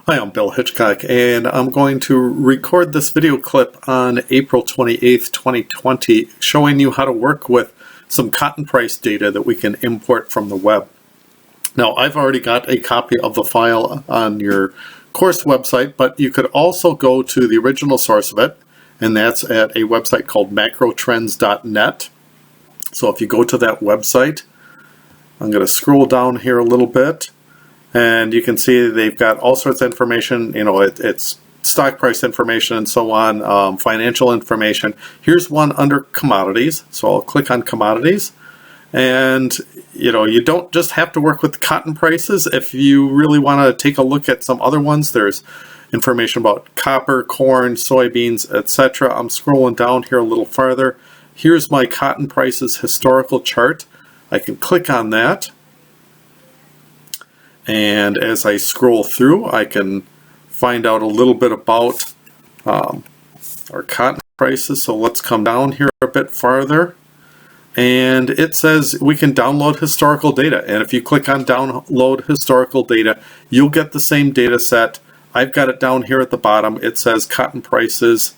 Hi, I'm Bill Hitchcock, and I'm going to record this video clip on April 28th, 2020, showing you how to work with some cotton price data that we can import from the web. Now, I've already got a copy of the file on your course website, but you could also go to the original source of it, and that's at a website called macrotrends.net. So if you go to that website, I'm going to scroll down here a little bit. And you can see they've got all sorts of information, it's stock price information and so on, financial information. Here's one under commodities. So I'll click on commodities. And, you don't just have to work with the cotton prices. If you really want to take a look at some other ones, there's information about copper, corn, soybeans, etc. I'm scrolling down here a little farther. Here's my cotton prices historical chart. I can click on that. And as I scroll through, I can find out a little bit about our cotton prices. So let's come down here a bit farther. And it says we can download historical data. And if you click on download historical data, you'll get the same data set. I've got it down here at the bottom. It says cotton prices,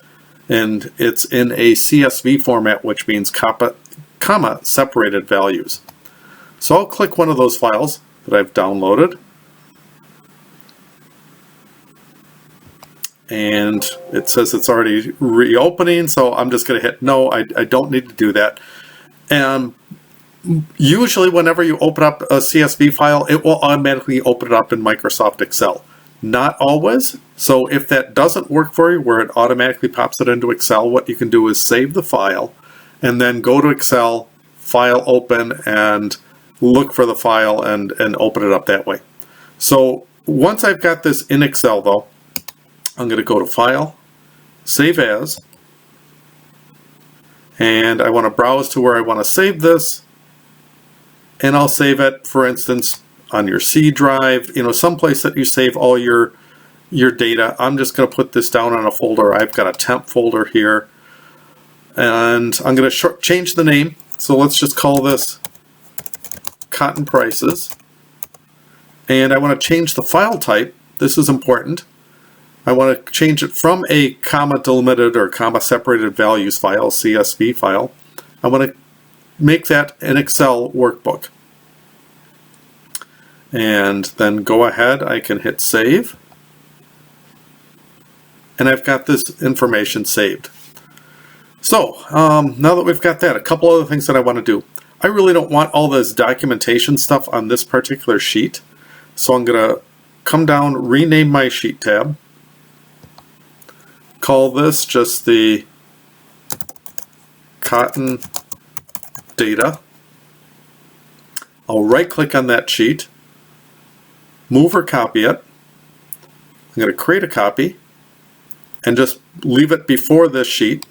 and it's in a CSV format, which means comma separated values. So I'll click one of those files that I've downloaded, and it says it's already reopening, so I'm just going to hit no. I don't need to do that. And usually whenever you open up a CSV file, it will automatically open it up in Microsoft Excel. Not always. So if that doesn't work for you, where it automatically pops it into Excel, what you can do is save the file and then go to Excel, file open, and look for the file and open it up that way. So once I've got this in Excel though, I'm going to go to File, Save As, and I want to browse to where I want to save this, and I'll save it, for instance, on your C drive, someplace that you save all your data. I'm just going to put this down on a folder. I've got a temp folder here, and I'm going to change the name. So let's just call this cotton prices, and I want to change the file type. This is important. I want to change it from a comma delimited or comma separated values file, CSV file. I want to make that an Excel workbook, and then go ahead. I can hit save, and I've got this information saved. So now that we've got that, a couple other things that I want to do. I really don't want all this documentation stuff on this particular sheet. So I'm going to come down, rename my sheet tab, call this just the cotton data. I'll right click on that sheet, move or copy it. I'm going to create a copy and just leave it before this sheet.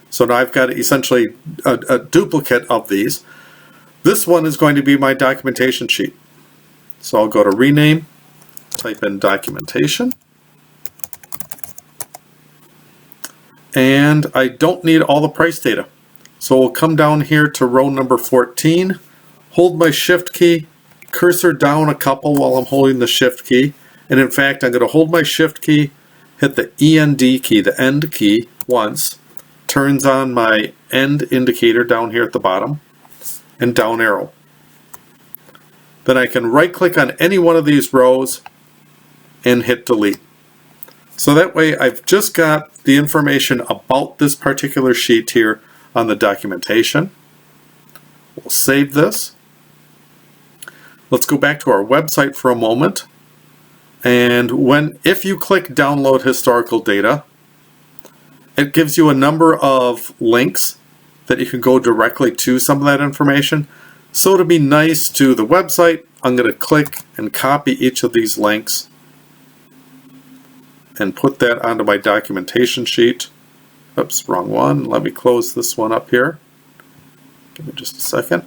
So now I've got essentially a duplicate of these. This one is going to be my documentation sheet. So I'll go to rename, type in documentation, and I don't need all the price data. So we'll come down here to row number 14, hold my shift key, cursor down a couple while I'm holding the shift key, and in fact I'm going to hold my shift key, hit the END key, the end key, once, turns on my end indicator down here at the bottom, and down arrow. Then I can right click on any one of these rows and hit delete. So that way I've just got the information about this particular sheet here on the documentation. We'll save this. Let's go back to our website for a moment. And if you click download historical data, it gives you a number of links that you can go directly to some of that information. So to be nice to the website, I'm going to click and copy each of these links and put that onto my documentation sheet. Oops, wrong one. Let me close this one up here. Give me just a second.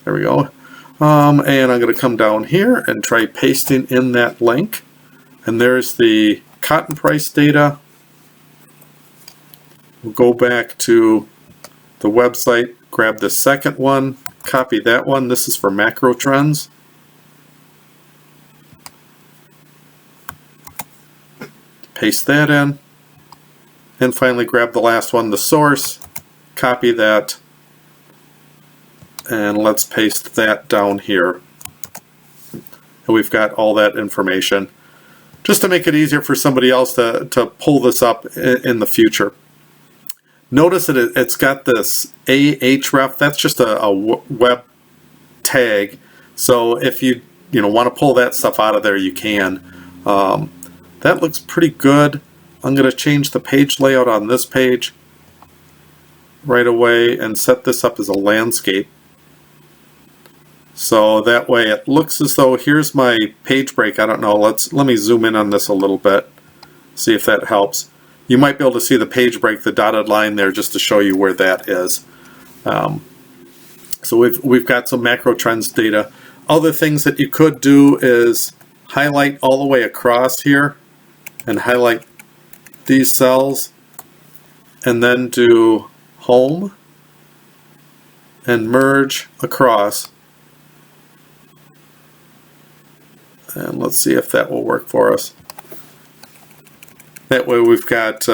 There we go. And I'm going to come down here and try pasting in that link. And there's the cotton price data. We'll go back to the website, grab the second one, copy that one. This is for macro trends. paste that in. And finally grab the last one, the source, copy that, and let's paste that down here. And we've got all that information, just to make it easier for somebody else to pull this up in the future. Notice that it's got this Ahref. That's just a web tag. So if you want to pull that stuff out of there, you can. That looks pretty good. I'm going to change the page layout on this page right away and set this up as a landscape. So that way it looks as though, here's my page break. I don't know, let me zoom in on this a little bit, see if that helps. You might be able to see the page break, the dotted line there, just to show you where that is. So we've got some macro trends data. Other things that you could do is highlight all the way across here and highlight these cells, and then do home and merge across. And let's see if that will work for us. That way we've got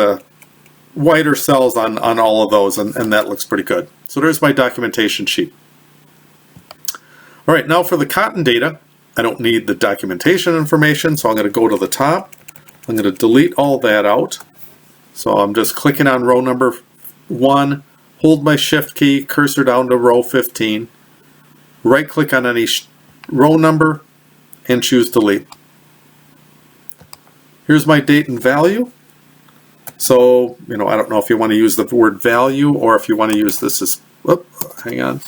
wider cells on all of those, and that looks pretty good. So there's my documentation sheet. All right, now for the cotton data, I don't need the documentation information, so I'm going to go to the top. I'm going to delete all that out. So I'm just clicking on row number 1, hold my shift key, cursor down to row 15, right click on any row number, and choose delete. Here's my date and value. So, I don't know if you want to use the word value or if you want to use this as, hang on.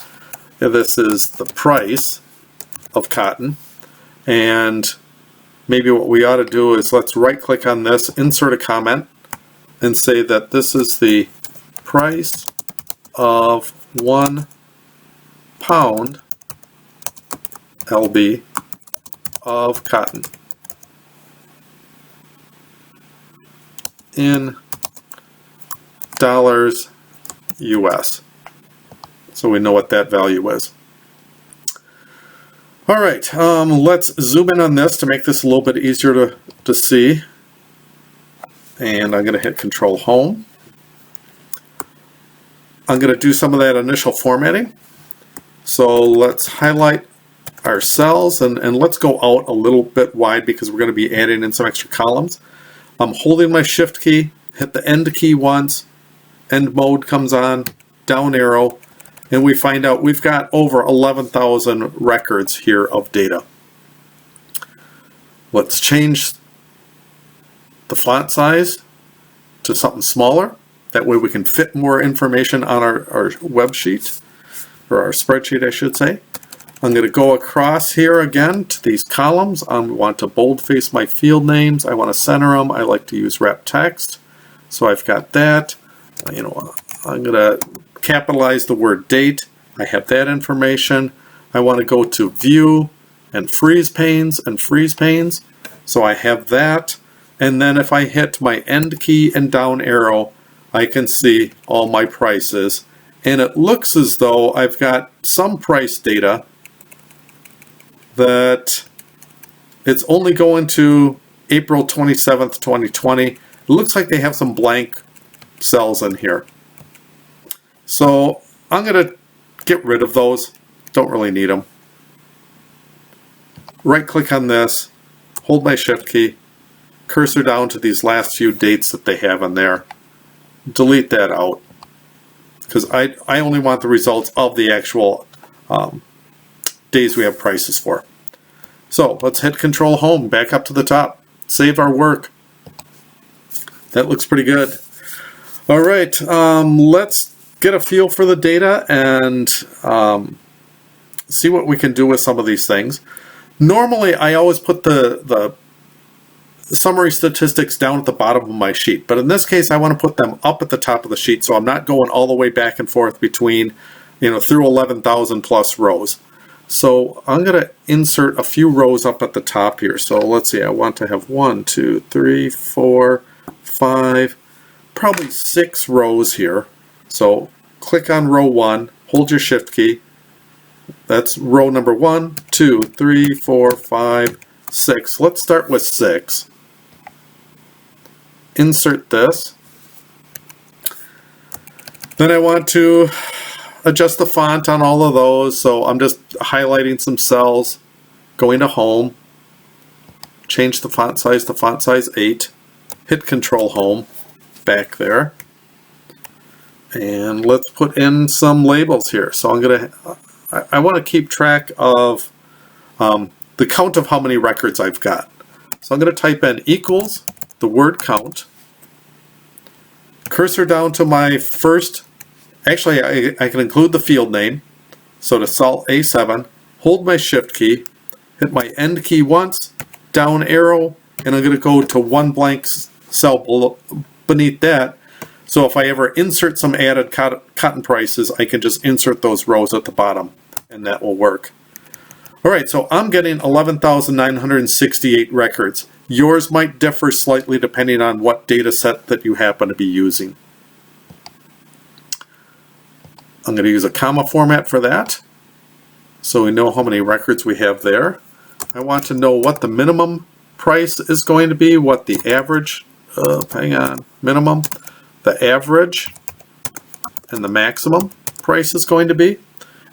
Yeah, this is the price of cotton. And maybe what we ought to do is let's right click on this, insert a comment, and say that this is the price of 1 pound LB of cotton in dollars US. So we know what that value is. All right, let's zoom in on this to make this a little bit easier to see. And I'm going to hit Control Home. I'm going to do some of that initial formatting. So let's highlight our cells and let's go out a little bit wide because we're going to be adding in some extra columns. I'm holding my Shift key, hit the End key once, End mode comes on, down arrow, and we find out we've got over 11,000 records here of data. Let's change the font size to something smaller. That way we can fit more information on our web sheet, or our spreadsheet I should say. I'm going to go across here again to these columns. I want to boldface my field names. I want to center them. I like to use wrap text. So I've got that. I'm going to capitalize the word date. I have that information. I want to go to view and freeze panes and freeze panes. So I have that. And then if I hit my End key and down arrow, I can see all my prices. And it looks as though I've got some price data that it's only going to April 27th, 2020. It looks like they have some blank cells in here. So I'm going to get rid of those. Don't really need them. Right click on this, hold my Shift key, cursor down to these last few dates that they have in there. Delete that out because I only want the results of the actual days we have prices for. So let's hit Control Home, back up to the top, save our work. That looks pretty good. All right, let's get a feel for the data and see what we can do with some of these things. Normally, I always put the summary statistics down at the bottom of my sheet, but in this case, I want to put them up at the top of the sheet, so I'm not going all the way back and forth between, through 11,000 plus rows. So I'm going to insert a few rows up at the top here. So let's see, I want to have 1, 2, 3, 4, 5, probably 6 rows here. So click on row 1, hold your Shift key. That's row number 1, 2, 3, 4, 5, 6. Let's start with 6. insert this. Then I want to adjust the font on all of those, so I'm just highlighting some cells, going to Home, change the font size to font size 8, hit Control Home back there, and let's put in some labels here. So I want to keep track of the count of how many records I've got. So I'm going to type in equals the word count, cursor down to my first. Actually, I can include the field name. So to cell A7, hold my shift key, hit my end key once, down arrow, and I'm going to go to one blank cell beneath that. So if I ever insert some added cotton prices, I can just insert those rows at the bottom, and that will work. All right, so I'm getting 11,968 records. Yours might differ slightly depending on what data set that you happen to be using. I'm going to use a comma format for that, so we know how many records we have there. I want to know what the minimum price is going to be, what the average, minimum, the average, and the maximum price is going to be.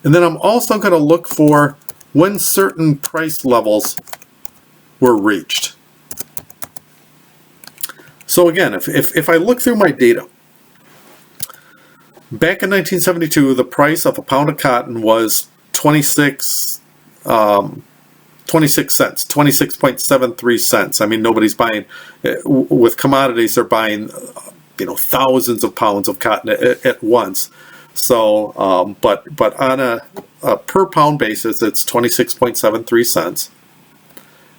And then I'm also going to look for when certain price levels were reached. So again, if I look through my data, back in 1972, the price of a pound of cotton was 26 cents, 26.73 cents. I mean, nobody's buying, with commodities, they're buying, thousands of pounds of cotton at once. So, but on a per pound basis, it's 26.73 cents.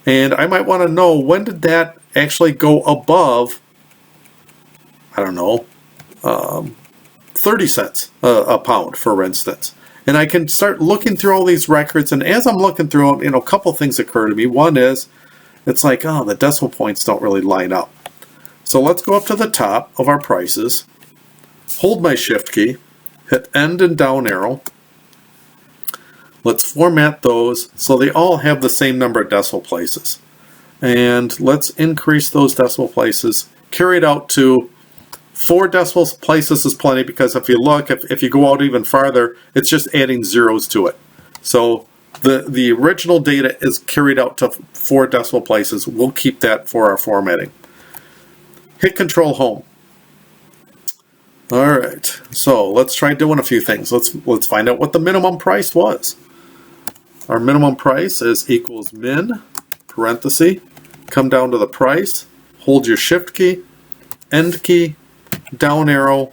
And I might want to know, when did that actually go above, I don't know, 30 cents a pound, for instance. And I can start looking through all these records, and as I'm looking through them, a couple things occur to me. One is, it's like, oh, the decimal points don't really line up. So let's go up to the top of our prices, hold my shift key, hit end and down arrow. Let's format those so they all have the same number of decimal places. And let's increase those decimal places, carry it out to 4 decimal places is plenty, because if you look, if you go out even farther, it's just adding zeros to it. So the original data is carried out to 4 decimal places. We'll keep that for our formatting. Hit Control Home. All right, so let's try doing a few things. Let's find out what the minimum price was. Our minimum price is equals min, parenthesis, come down to the price, hold your shift key, end key, down arrow,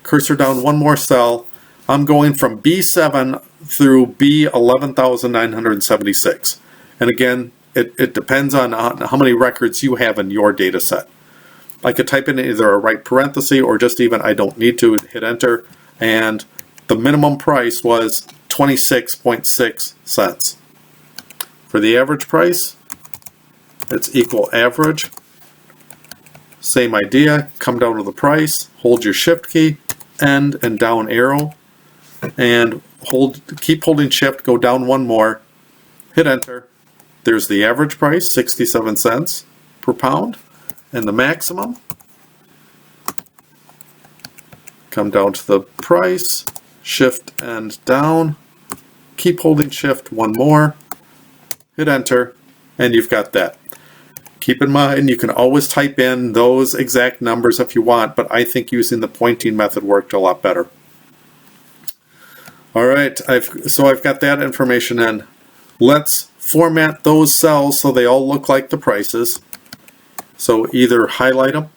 cursor down one more cell. I'm going from B7 through B11,976. And again, it depends on how many records you have in your data set. I could type in either a right parenthesis or just even I don't need to, hit enter, and the minimum price was 26.6 cents. For the average price, it's equal average. Same idea, come down to the price, hold your shift key, end and down arrow, and keep holding shift, go down one more, hit enter. There's the average price, 67 cents per pound, and the maximum. Come down to the price, shift and down, keep holding shift one more, hit enter, and you've got that. Keep in mind, you can always type in those exact numbers if you want, but I think using the pointing method worked a lot better. All right, I've got that information in. Let's format those cells so they all look like the prices. So either highlight them,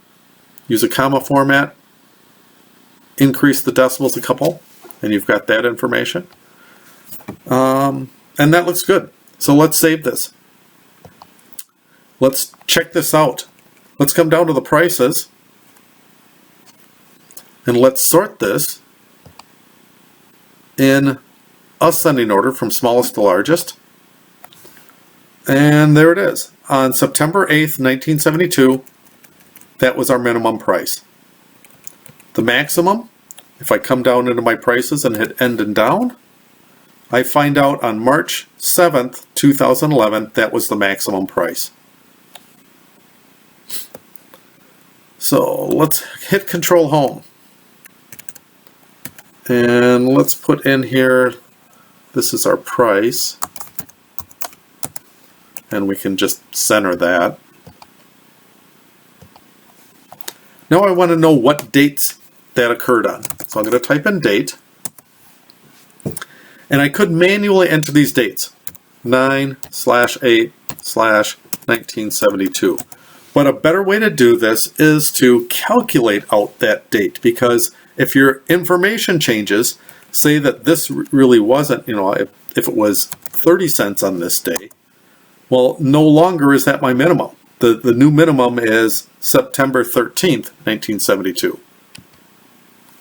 use a comma format, increase the decimals a couple, and you've got that information. And that looks good. So let's save this. Let's check this out. Let's come down to the prices, and let's sort this in ascending order from smallest to largest. And there it is. On September 8th, 1972, that was our minimum price. The maximum, if I come down into my prices and hit end and down, I find out on March 7th, 2011, that was the maximum price. So let's hit Control Home. And let's put in here, this is our price. And we can just center that. Now I want to know what dates that occurred on. So I'm going to type in date. And I could manually enter these dates. 9/8/1972. But a better way to do this is to calculate out that date, because if your information changes, say that this really wasn't, if it was 30 cents on this day, well, no longer is that my minimum. The new minimum is September 13th, 1972.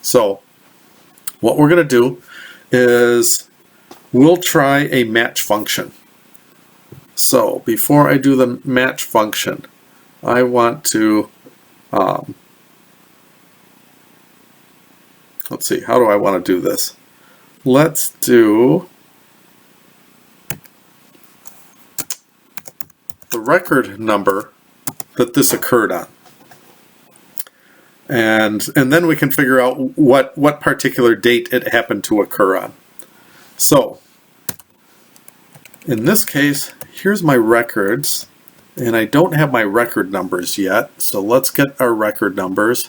So what we're going to do is we'll try a match function. So before I do the match function, I want to, let's see, how do I want to do this? Let's do the record number that this occurred on. And then we can figure out what particular date it happened to occur on. So, in this case, here's my records. And I don't have my record numbers yet, so let's get our record numbers.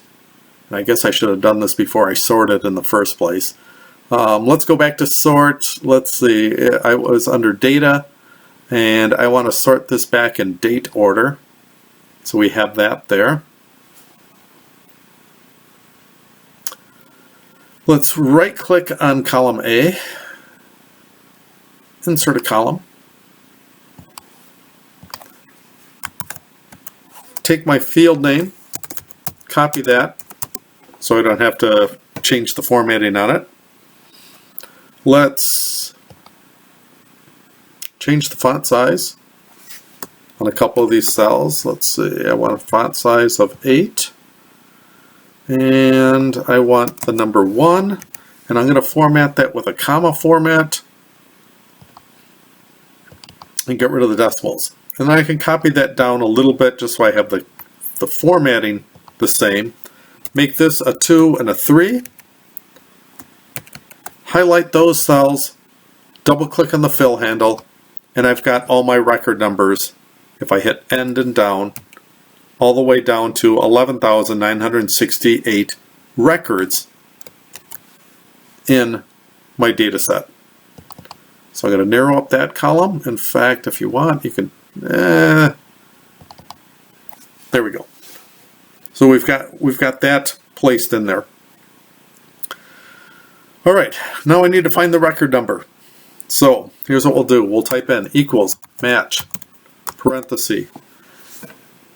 And I guess I should have done this before I sorted in the first place. Let's go back to sort. Let's see, I was under data, and I want to sort this back in date order. So we have that there. Let's right-click on column A, insert a column. Take my field name, copy that, so I don't have to change the formatting on it. Let's change the font size on a couple of these cells. Let's see, I want a font size of 8. And I want the number 1. And I'm going to format that with a comma format. And get rid of the decimals. And I can copy that down a little bit just so I have the formatting the same. Make this a 2 and a 3. Highlight those cells, double click on the fill handle, and I've got all my record numbers. If I hit end and down, all the way down to 11,968 records in my data set. So I'm going to narrow up that column. In fact, if you want, you can there we go. So we've got that placed in there. All right, now I need to find the record number. So here's what we'll do. We'll type in equals match, parenthesis.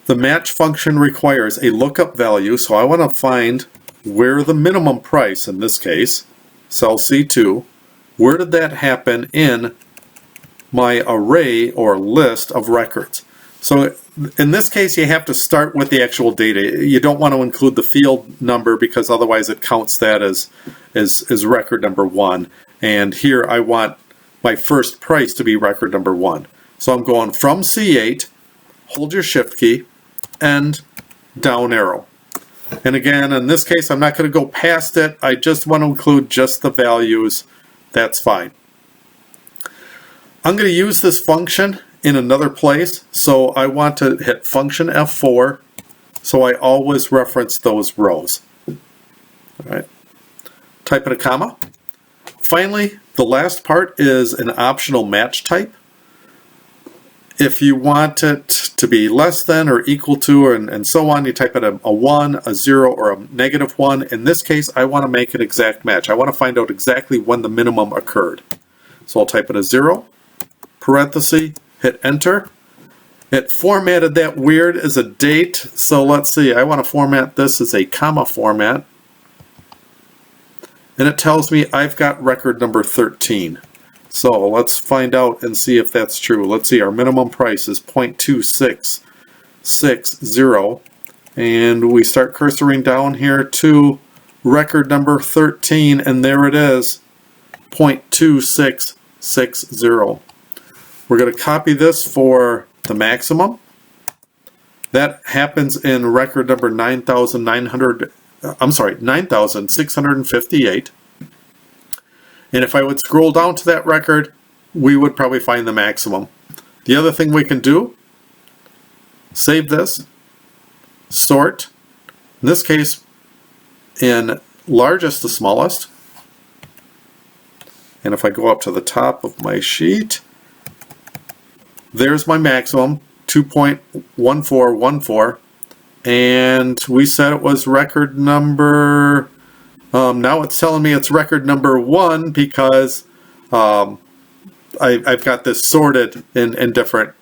The match function requires a lookup value, so I want to find where the minimum price, in this case, cell C2, where did that happen in my array or list of records. So in this case, you have to start with the actual data. You don't want to include the field number because otherwise it counts that as record number 1. And here I want my first price to be record number 1. So I'm going from C8, hold your shift key, and down arrow. And again, in this case, I'm not going to go past it. I just want to include just the values. That's fine. I'm going to use this function in another place, so I want to hit function F4 so I always reference those rows. All right. Type in a comma. Finally, the last part is an optional match type. If you want it to be less than or equal to and so on, you type in a 1, a 0, or a -1. In this case, I want to make an exact match. I want to find out exactly when the minimum occurred. So I'll type in a 0, parenthesis, hit enter. It formatted that weird as a date, so let's see, I want to format this as a comma format. And it tells me I've got record number 13. So let's find out and see if that's true. Let's see, our minimum price is 0.2660. And we start cursoring down here to record number 13, and there it is, 0.2660. We're going to copy this for the maximum. That happens in record number 9,658. And if I would scroll down to that record, we would probably find the maximum. The other thing we can do, save this, sort, in this case, in largest to smallest. And if I go up to the top of my sheet, there's my maximum, 2.1414. And we said it was record number, now it's telling me it's record number 1 because I've got this sorted in different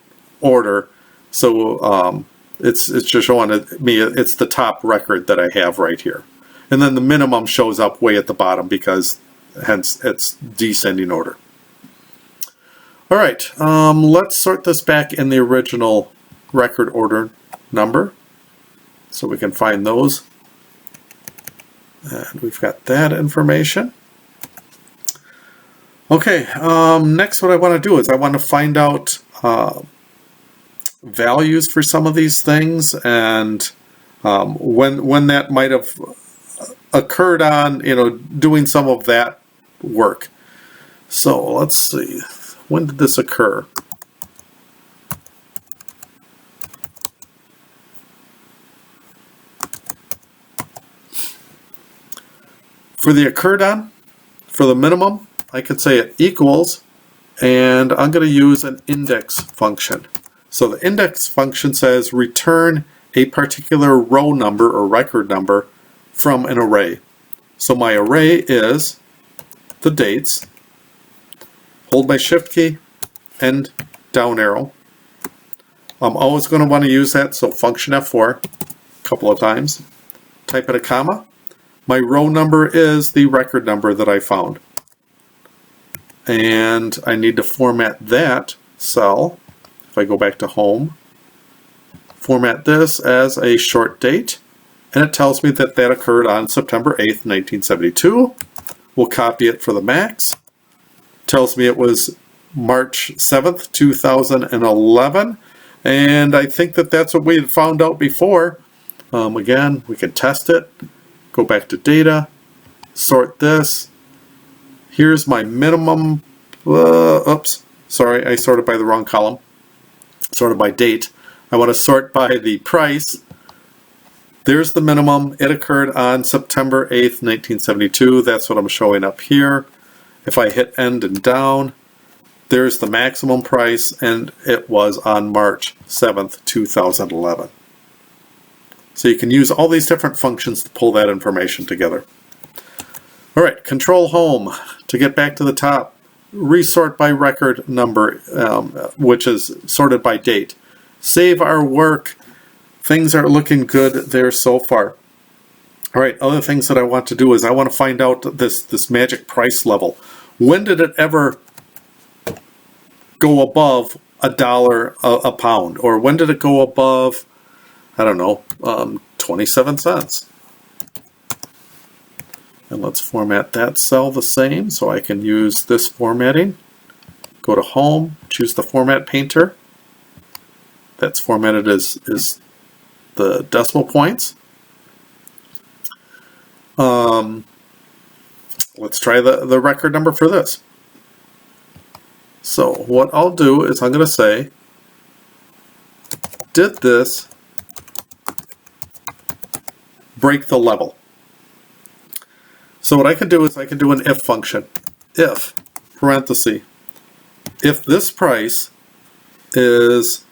order. So it's just showing me it's the top record that I have right here. And then the minimum shows up way at the bottom because hence it's descending order. All right, let's sort this back in the original record order number so we can find those. And we've got that information. Okay, next what I want to do is I want to find out values for some of these things and when that might have occurred on, doing some of that work. So let's see, when did this occur? For the occurred on, for the minimum, I could say it equals, and I'm going to use an index function. So the index function says return a particular row number or record number from an array. So my array is the dates, hold my shift key and down arrow. I'm always going to want to use that, so function F4 a couple of times. Type in a comma. My row number is the record number that I found. And I need to format that cell. If I go back to home, format this as a short date, and it tells me that that occurred on September 8th, 1972. We'll copy it for the max. Tells me it was March 7th, 2011, and I think that that's what we had found out before. Again, we can test it. Go back to data, sort this. Here's my minimum. Oops, sorry, I sorted by the wrong column. Sorted by date. I want to sort by the price. There's the minimum. It occurred on September 8th, 1972. That's what I'm showing up here. If I hit end and down, there's the maximum price, and it was on March 7th, 2011. So you can use all these different functions to pull that information together. All right, control home to get back to the top. Resort by record number, which is sorted by date. Save our work. Things are looking good there so far. All right, other things that I want to do is I want to find out this magic price level. When did it ever go above $1 a pound? Or when did it go above, I don't know, 27 cents? And let's format that cell the same so I can use this formatting. Go to home, choose the format painter. That's formatted as the decimal points. Let's try the record number for this. So what I'll do is I'm going to say, did this break the level? So what I can do is I can do an if function. If, parenthesis, if this price is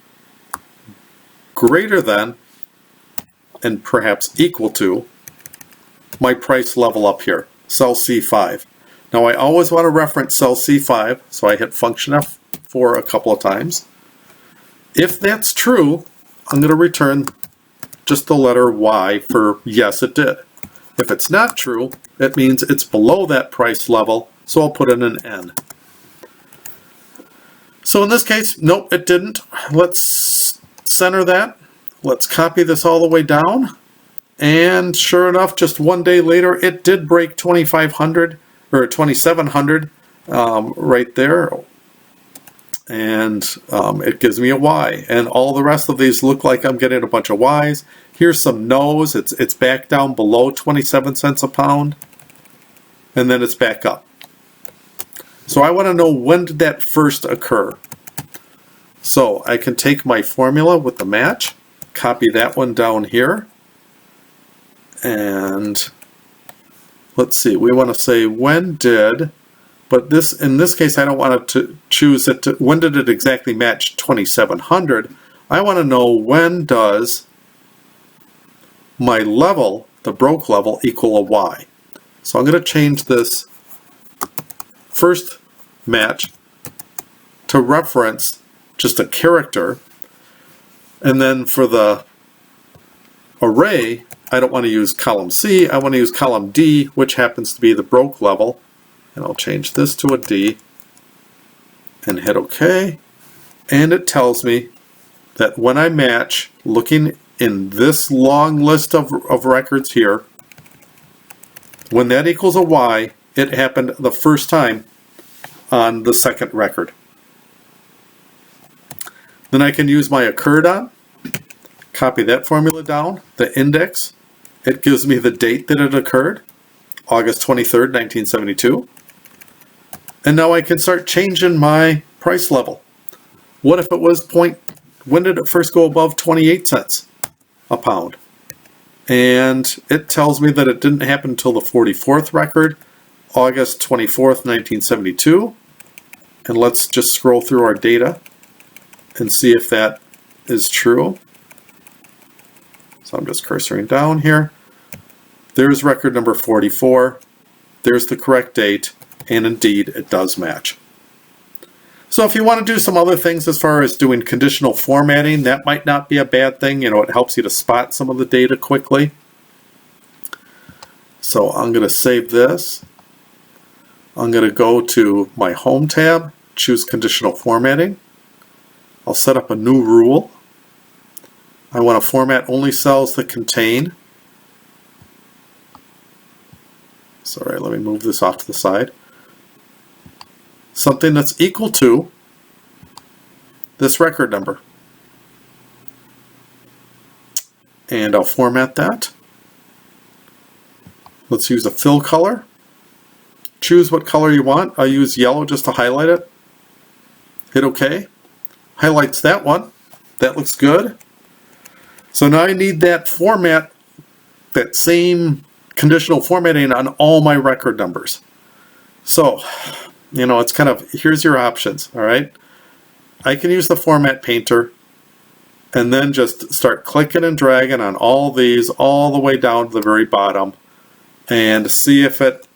greater than and perhaps equal to my price level up here, cell C5. Now I always want to reference cell C5, so I hit function F4 a couple of times. If that's true, I'm going to return just the letter Y for yes, it did. If it's not true, it means it's below that price level, so I'll put in an N. So in this case, nope, it didn't. Let's center that. Let's copy this all the way down. And sure enough, just one day later, it did break 2,500 or 2,700 right there. and it gives me a Y. And all the rest of these look like I'm getting a bunch of Ys. Here's some no's. It's back down below 27 cents a pound, and then it's back up. So I want to know, when did that first occur? So I can take my formula with the match, copy that one down here, and let's see, we want to say when did, but this, in this case, I don't want to choose it to, when did it exactly match 2700? I want to know, when does my level, the broke level, equal a Y? So I'm going to change this first match to reference just a character, and then for the array, I don't want to use column C, I want to use column D, which happens to be the broke level, and I'll change this to a D and hit OK, and it tells me that when I match, looking in this long list of records here, when that equals a Y, it happened the first time on the second record. Then I can use my occurred on, copy that formula down, the index, it gives me the date that it occurred, August 23rd, 1972. And now I can start changing my price level. What if it was when did it first go above 28 cents a pound? And it tells me that it didn't happen until the 44th record, August 24th, 1972. And let's just scroll through our data and see if that is true. So I'm just cursoring down here. There's record number 44. There's the correct date, and indeed it does match. So if you want to do some other things as far as doing conditional formatting, that might not be a bad thing. You know, it helps you to spot some of the data quickly. So I'm going to save this. I'm going to go to my Home tab, choose Conditional Formatting. I'll set up a new rule. I want to format only cells that contain. Sorry, let me move this off to the side. Something that's equal to this record number. And I'll format that. Let's use a fill color. Choose what color you want. I'll use yellow just to highlight it. Hit OK. Highlights that one. That looks good. So now I need that format, that same conditional formatting on all my record numbers. So, you know, it's kind of, here's your options, all right? I can use the Format Painter and then just start clicking and dragging on all these all the way down to the very bottom and see if it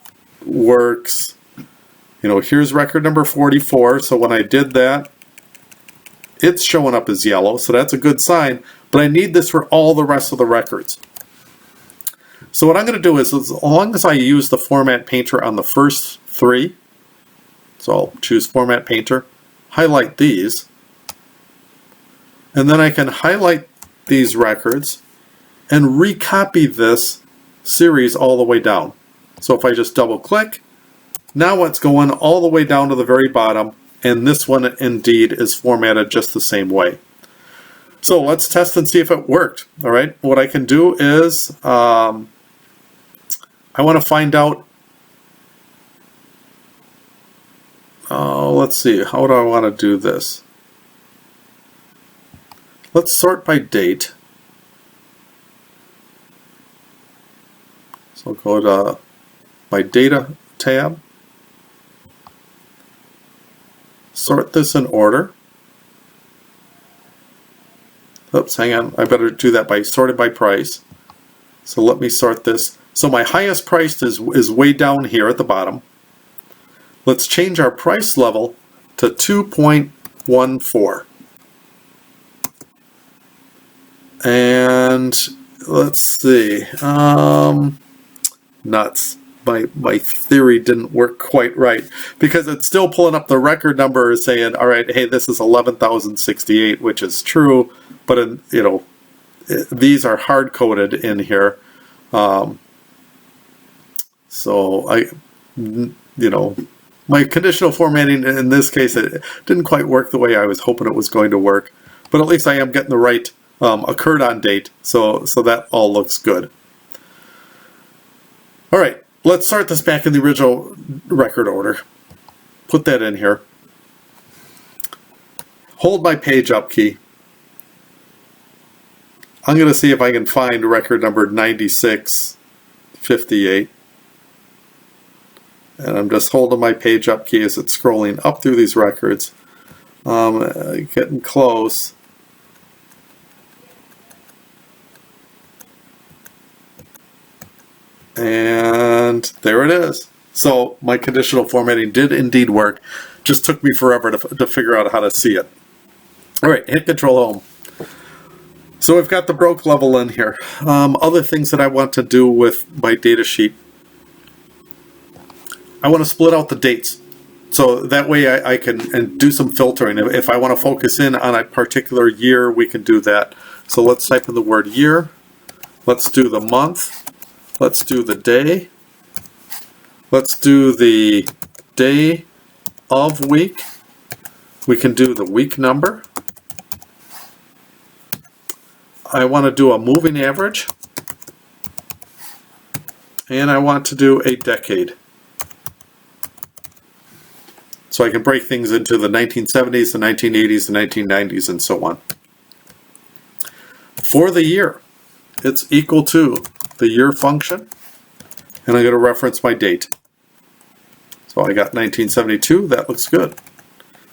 works. You know, here's record number 44, so when I did that, it's showing up as yellow, so that's a good sign, but I need this for all the rest of the records. So what I'm going to do is, as long as I use the Format Painter on the first three, so I'll choose Format Painter, highlight these, and then I can highlight these records and recopy this series all the way down. So if I just double click, now it's going all the way down to the very bottom, and this one indeed is formatted just the same way. So let's test and see if it worked. All right, what I can do is I want to find out, let's see, how do I want to do this? Let's sort by date. So I'll go to my Data tab, sort this in order. Oops, hang on, I better do that by sorted by price. So let me sort this. So my highest priced is way down here at the bottom. Let's change our price level to 2.14. And let's see, nuts. My theory didn't work quite right, because it's still pulling up the record number saying, all right, hey, this is 11,068, which is true, but you know, these are hard coded in here. So I, you know, My conditional formatting in this case, it didn't quite work the way I was hoping it was going to work, but at least I am getting the right occurred on date, so that all looks good. All right, let's start this back in the original record order. Put that in here. Hold my page up key. I'm going to see if I can find record number 9658. And I'm just holding my page up key as it's scrolling up through these records. Getting close. And there it is. So my conditional formatting did indeed work. Just took me forever to figure out how to see it. All right, hit Control Home. So I've got the broke level in here. Other things that I want to do with my data sheet. I want to split out the dates. So that way I can do some filtering. If I want to focus in on a particular year, we can do that. So let's type in the word year. Let's do the month. Let's do the day. Let's do the day of week. We can do the week number. I want to do a moving average. And I want to do a decade. So I can break things into the 1970s, the 1980s, the 1990s, and so on. For the year, it's equal to the year function, and I'm going to reference my date. So I got 1972, that looks good.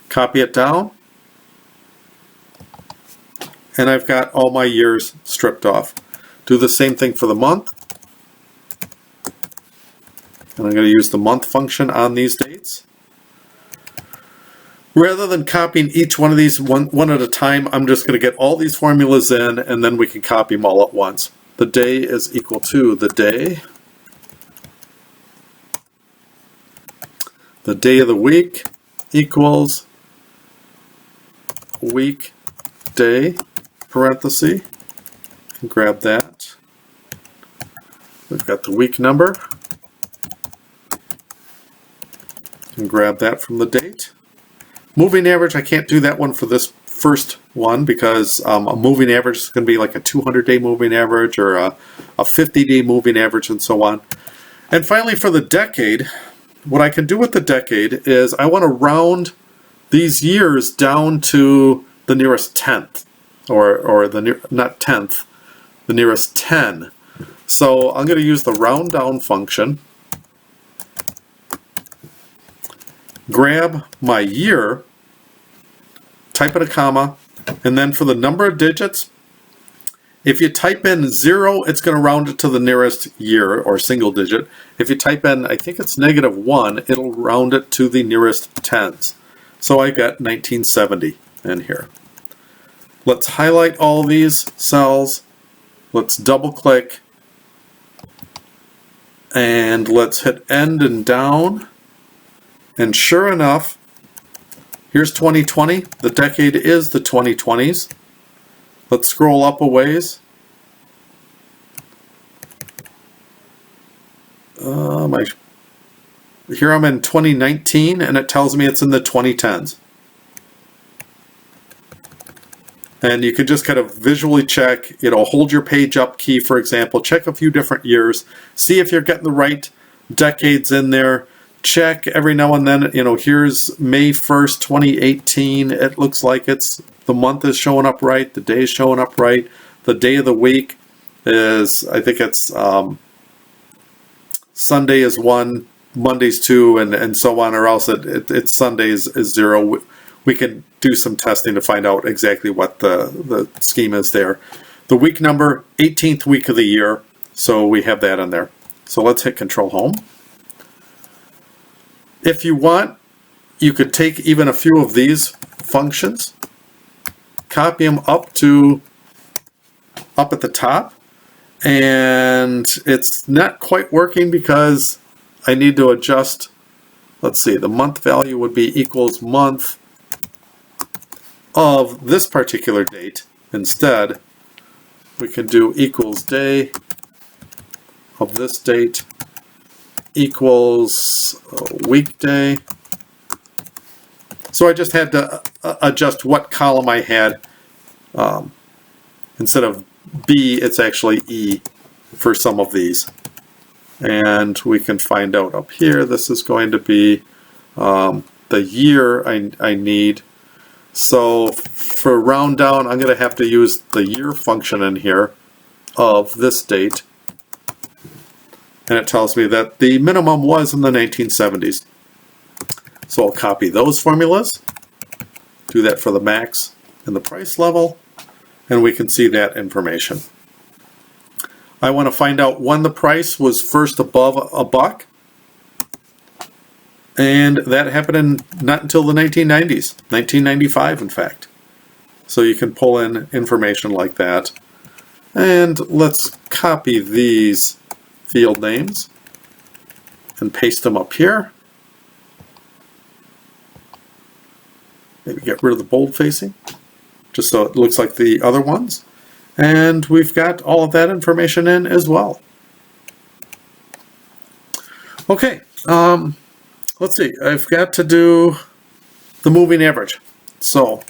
Copy it down, and I've got all my years stripped off. Do the same thing for the month, and I'm going to use the month function on these dates. Rather than copying each one of these one at a time, I'm just going to get all these formulas in, and then we can copy them all at once. The day is equal to the day. The day of the week equals week day, parenthesis. Grab that. We've got the week number. And grab that from the date. Moving average, I can't do that one for this first one because a moving average is going to be like a 200-day moving average or a 50-day moving average and so on. And finally, for the decade, what I can do with the decade is I want to round these years down to the nearest tenth, or not tenth, the nearest 10. So I'm going to use the round down function. Grab my year, type in a comma, and then for the number of digits, if you type in 0, it's going to round it to the nearest year or single digit. If you type in, I think it's -1, it'll round it to the nearest tens. So I got 1970 in here. Let's highlight all these cells. Let's double click. And let's hit end and down. And sure enough, here's 2020. The decade is the 2020s. Let's scroll up a ways. Here I'm in 2019, and it tells me it's in the 2010s. And you can just kind of visually check, hold your page up key, for example, check a few different years, see if you're getting the right decades in there. Check every now and then, here's May 1st, 2018. It looks like the month is showing up right, the day is showing up right. The day of the week is, I think it's Sunday is 1, Monday's 2, and so on, or else it's Sundays is 0. We can do some testing to find out exactly what the scheme is there. The week number, 18th week of the year, so we have that in there. So let's hit Control Home. If you want, you could take even a few of these functions, copy them up at the top, and it's not quite working because I need to adjust. Let's see, the month value would be equals month of this particular date. Instead, we can do equals day of this date equals weekday So I just had to adjust what column I had. Instead of B, it's actually E for some of these. And we can find out up here, this is going to be the year I need. So for round down, I'm going to have to use the year function in here of this date. And it tells me that the minimum was in the 1970s. So I'll copy those formulas, do that for the max and the price level, and we can see that information. I want to find out when the price was first above $1. And that happened not until the 1990s, 1995 in fact. So you can pull in information like that. And let's copy these field names and paste them up here. Maybe get rid of the bold facing, just so it looks like the other ones. And we've got all of that information in as well. Okay. Let's see, I've got to do the moving average. So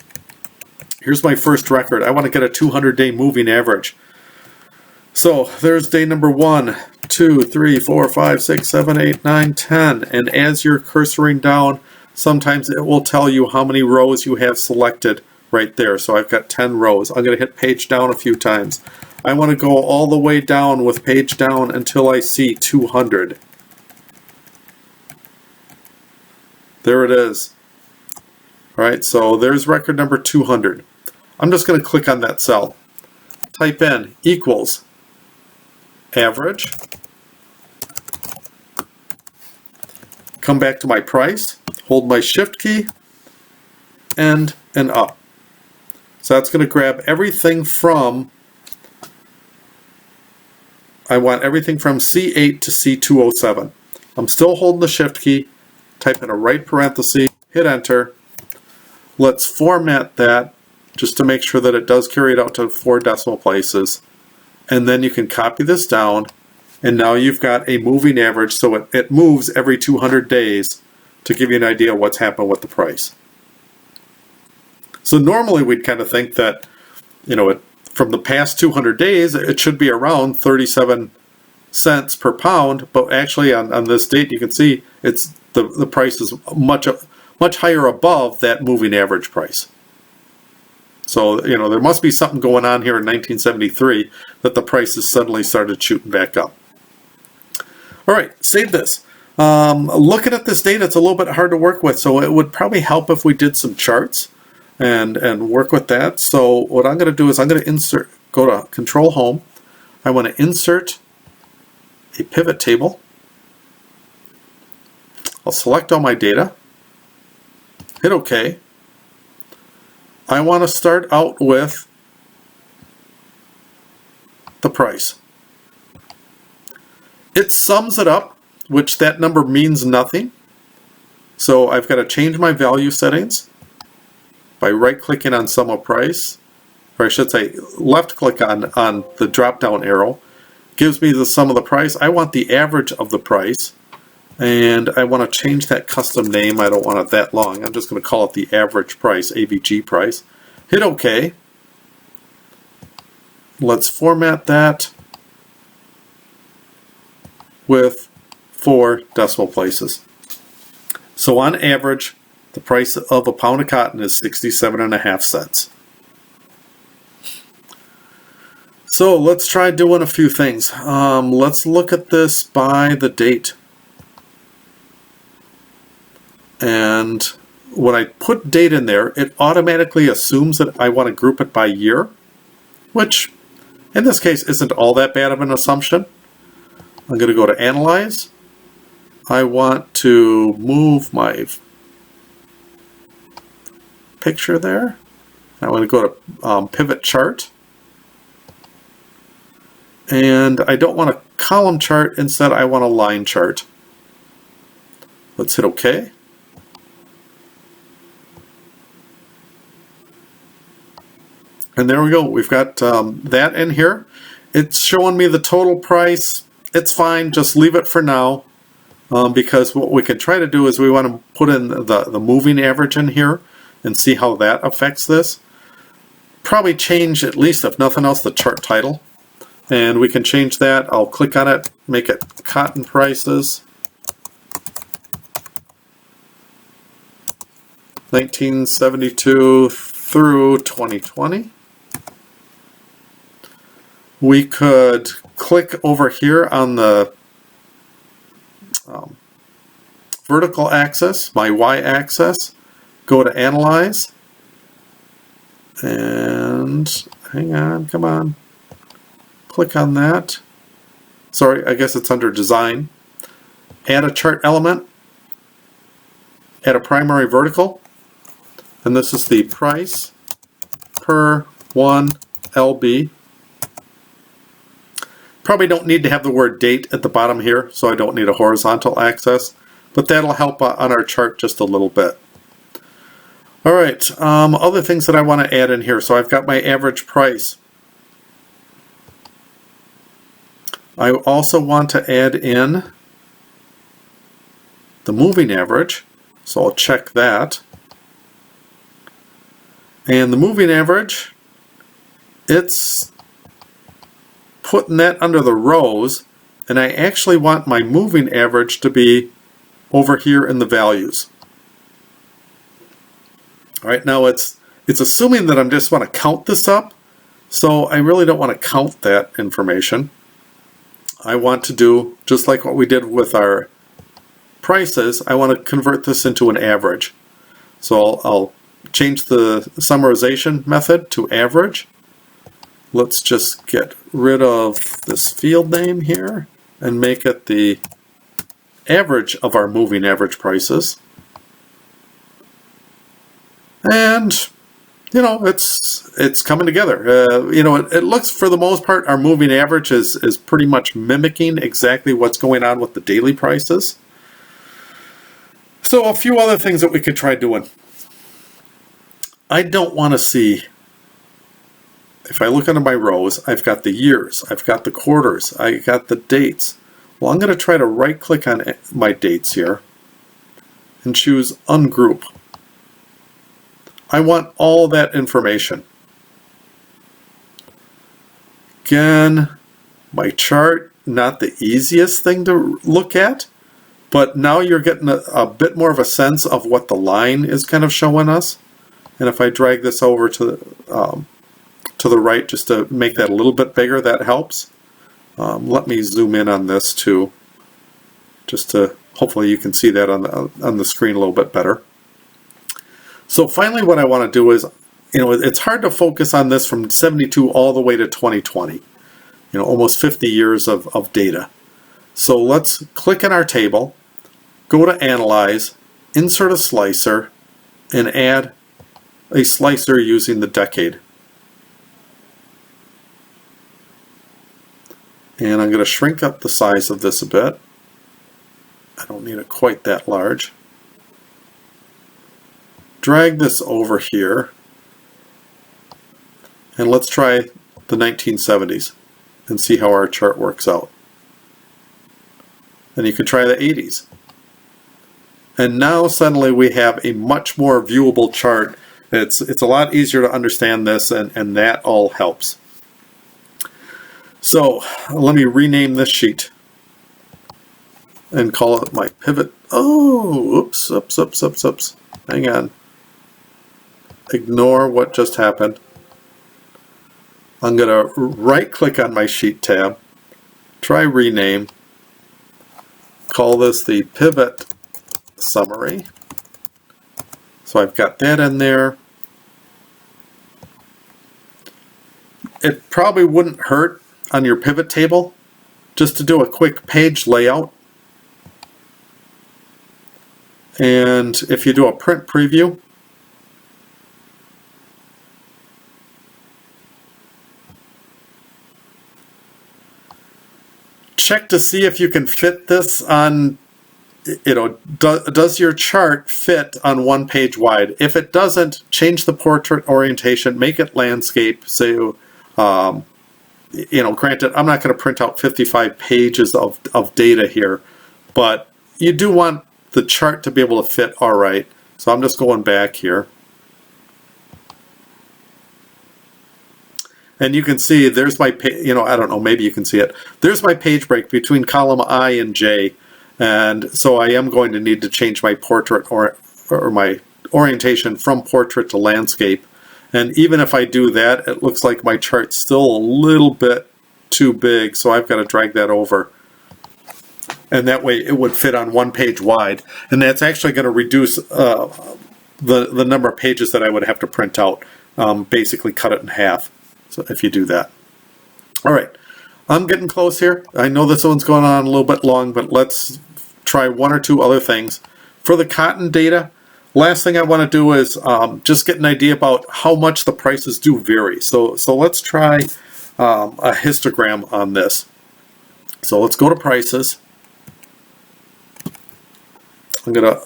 here's my first record. I want to get a 200-day moving average. So there's day number 1, 2, 3, 4, 5, 6, 7, 8, 9, 10. And as you're cursoring down, sometimes it will tell you how many rows you have selected right there. So I've got 10 rows. I'm going to hit page down a few times. I want to go all the way down with page down until I see 200. There it is. All right, so there's record number 200. I'm just going to click on that cell. Type in equals average. Come back to my price. Hold my shift key. And up. So that's going to grab everything from, I want everything from C8 to C207. I'm still holding the shift key. Type in a right parenthesis, hit enter. Let's format that just to make sure that it does carry it out to 4 decimal places. And then you can copy this down, and now you've got a moving average, so it moves every 200 days to give you an idea of what's happened with the price. So normally we'd kind of think that, you know, from the past 200 days, it should be around 37 cents per pound, but actually on this date you can see it's the price is much higher above that moving average price. So, you know, there must be something going on here in 1973 that the prices suddenly started shooting back up. All right, save this. Looking at this data, it's a little bit hard to work with, so it would probably help if we did some charts and work with that. So what I'm going to do is I'm going to go to Control Home. I want to insert a pivot table. I'll select all my data, hit OK. I want to start out with the price. It sums it up, which that number means nothing. So I've got to change my value settings by right-clicking on sum of price, or I should say left-click on the drop-down arrow. Gives me the sum of the price. I want the average of the price. And I want to change that custom name. I don't want it that long. I'm just going to call it the average price, AVG price. Hit OK. Let's format that with 4 decimal places. So on average, the price of a pound of cotton is 67.5 cents. So let's try doing a few things. Let's look at this by the date. And when I put date in there, it automatically assumes that I want to group it by year, which in this case isn't all that bad of an assumption. I'm going to go to Analyze. I want to move my picture there. I want to go to Pivot Chart. And I don't want a column chart, instead I want a line chart. Let's hit OK. And there we go. We've got that in here. It's showing me the total price. It's fine. Just leave it for now. because what we can try to do is we want to put in the moving average in here and see how that affects this. Probably change, at least if nothing else, the chart title. And we can change that. I'll click on it, make it cotton prices. 1972 through 2020. We could click over here on the vertical axis, my y-axis, go to Analyze, and hang on, come on, click on that. Sorry, I guess it's under Design. Add a chart element, add a primary vertical, and this is the price per 1 LB. Probably don't need to have the word date at the bottom here, so I don't need a horizontal axis, but that'll help on our chart just a little bit. All right, other things that I want to add in here. So I've got my average price. I also want to add in the moving average, so I'll check that. And the moving average, it's putting that under the rows, and I actually want my moving average to be over here in the values. All right, now it's assuming that I just want to count this up, so I really don't want to count that information. I want to do just like what we did with our prices. I want to convert this into an average. So I'll change the summarization method to average. Let's just get rid of this field name here and make it the average of our moving average prices. And you know, it's coming together. You know, it looks, for the most part, our moving average is pretty much mimicking exactly what's going on with the daily prices. So a few other things that we could try doing. I don't want to see, if I look under my rows, I've got the years, I've got the quarters, I got the dates. Well, I'm going to try to right click on my dates here and choose Ungroup. I want all that information. Again, my chart, not the easiest thing to look at, but now you're getting a bit more of a sense of what the line is kind of showing us. And if I drag this over to the right just to make that a little bit bigger, that helps. Let me zoom in on this too, just to hopefully you can see that on the screen a little bit better. So finally what I want to do is, you know, it's hard to focus on this from 72 all the way to 2020, you know, almost 50 years of data. So let's click on our table, go to Analyze, insert a slicer, and add a slicer using the decade. And I'm going to shrink up the size of this a bit. I don't need it quite that large. Drag this over here, and let's try the 1970s and see how our chart works out. And you can try the 80s. And now suddenly we have a much more viewable chart. It's a lot easier to understand this, and that all helps. So let me rename this sheet and call it my pivot. Oh, oops. Hang on. Ignore what just happened. I'm going to right click on my sheet tab, try rename, call this the pivot summary. So I've got that in there. It probably wouldn't hurt on your pivot table just to do a quick page layout. And if you do a print preview, check to see if you can fit this on, you know, does your chart fit on one page wide? If it doesn't, change the portrait orientation, make it landscape. So, you know, granted, I'm not going to print out 55 pages of data here, but you do want the chart to be able to fit all right. So I'm just going back here. And you can see there's my, I don't know, maybe you can see it. There's my page break between column I and J. And so I am going to need to change my portrait or my orientation from portrait to landscape. And even if I do that, it looks like my chart's still a little bit too big. So I've got to drag that over. And that way it would fit on one page wide. And that's actually going to reduce the number of pages that I would have to print out. Basically cut it in half. So if you do that. All right, I'm getting close here. I know this one's going on a little bit long, but let's try one or two other things. For the cotton data, last thing I want to do is just get an idea about how much the prices do vary. So let's try a histogram on this. So let's go to prices. I'm going to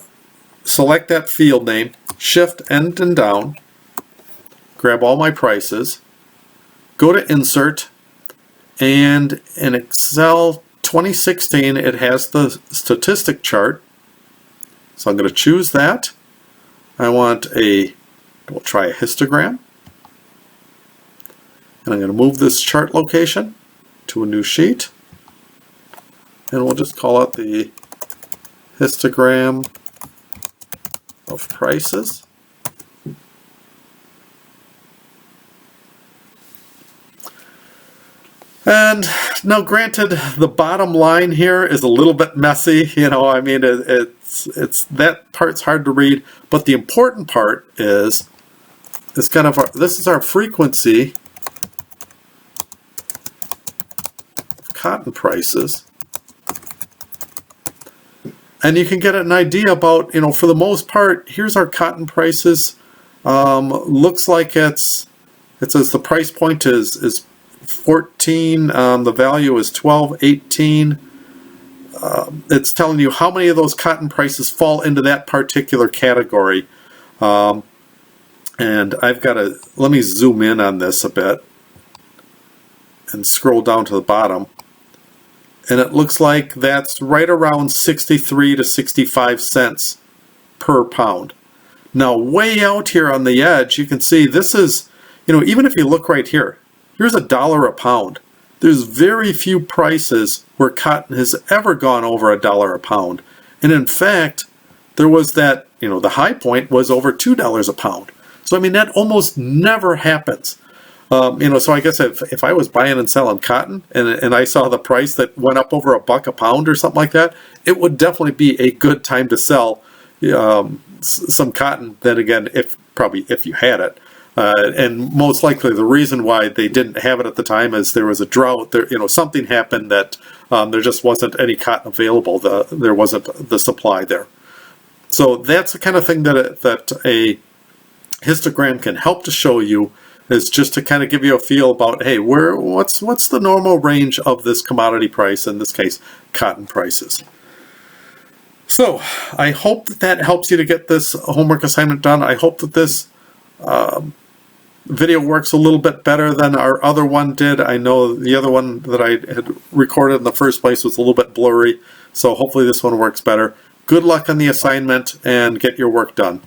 select that field name, shift and down, grab all my prices. Go to Insert, and in Excel 2016, it has the statistic chart. So I'm going to choose that. I want we'll try a histogram. And I'm going to move this chart location to a new sheet. And we'll just call it the histogram of prices. And now, granted, the bottom line here is a little bit messy. I mean, it's that part's hard to read. But the important part is kind of this is our frequency of cotton prices, and you can get an idea about for the most part. Here's our cotton prices. Looks like it says the price point is 14, the value is 12, 18. It's telling you how many of those cotton prices fall into that particular category. And I've got let me zoom in on this a bit and scroll down to the bottom. And it looks like that's right around 63 to 65 cents per pound. Now, way out here on the edge, you can see this is, even if you look right here, here's $1 a pound. There's very few prices where cotton has ever gone over $1 a pound. And in fact, there was that, the high point was over $2 a pound. So, I mean, that almost never happens. So I guess if I was buying and selling cotton and I saw the price that went up over $1 a pound or something like that, it would definitely be a good time to sell some cotton. Then again, if you had it. And most likely the reason why they didn't have it at the time is there was a drought. Something happened that there just wasn't any cotton available. There wasn't the supply there. So that's the kind of thing that a histogram can help to show you, is just to kind of give you a feel about, hey, what's the normal range of this commodity price, in this case, cotton prices. So I hope that helps you to get this homework assignment done. I hope that this video works a little bit better than our other one did. I know the other one that I had recorded in the first place was a little bit blurry, so hopefully this one works better. Good luck on the assignment and get your work done.